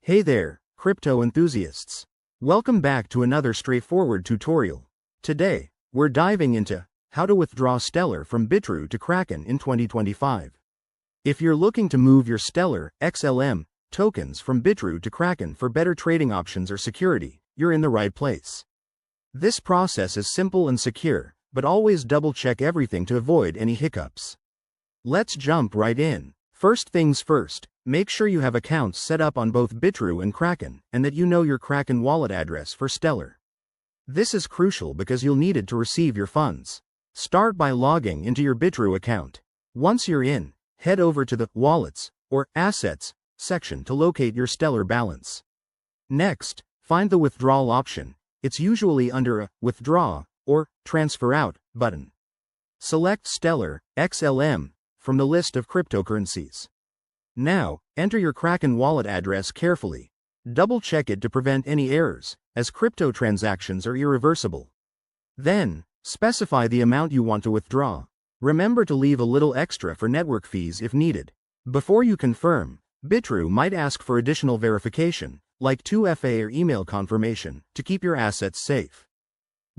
Hey there, crypto enthusiasts. Welcome back to another straightforward tutorial. Today, we're diving into how to withdraw Stellar from Bitrue to Kraken in 2025. If you're looking to move your Stellar XLM tokens from Bitrue to Kraken for better trading options or security, you're in the right place. This process is simple and secure, but always double-check everything to avoid any hiccups. Let's jump right in. First things first, make sure you have accounts set up on both Bitrue and Kraken, and that you know your Kraken wallet address for Stellar. This is crucial because you'll need it to receive your funds. Start by logging into your Bitrue account. Once you're in, head over to the Wallets or Assets section to locate your Stellar balance. Next, find the Withdrawal option. It's usually under a Withdraw or Transfer Out button. Select Stellar XLM from the list of cryptocurrencies. Now, enter your Kraken wallet address carefully. Double-check it to prevent any errors, as crypto transactions are irreversible. Then, specify the amount you want to withdraw. Remember to leave a little extra for network fees if needed. Before you confirm, Bitrue might ask for additional verification, like 2FA or email confirmation, to keep your assets safe.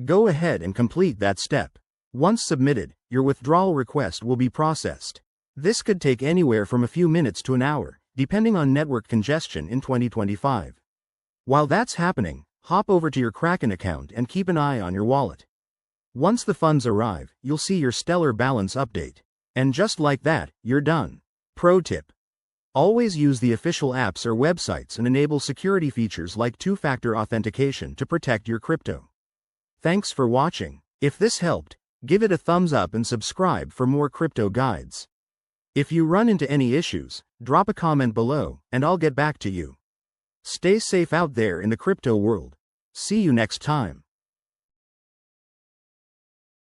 Go ahead and complete that step. Once submitted, your withdrawal request will be processed. This could take anywhere from a few minutes to an hour, depending on network congestion in 2025. While that's happening, hop over to your Kraken account and keep an eye on your wallet. Once the funds arrive, you'll see your Stellar balance update. And just like that, you're done. Pro tip: always use the official apps or websites and enable security features like two-factor authentication to protect your crypto. Thanks for watching. If this helped, give it a thumbs up and subscribe for more crypto guides. If you run into any issues, drop a comment below, and I'll get back to you. Stay safe out there in the crypto world. See you next time.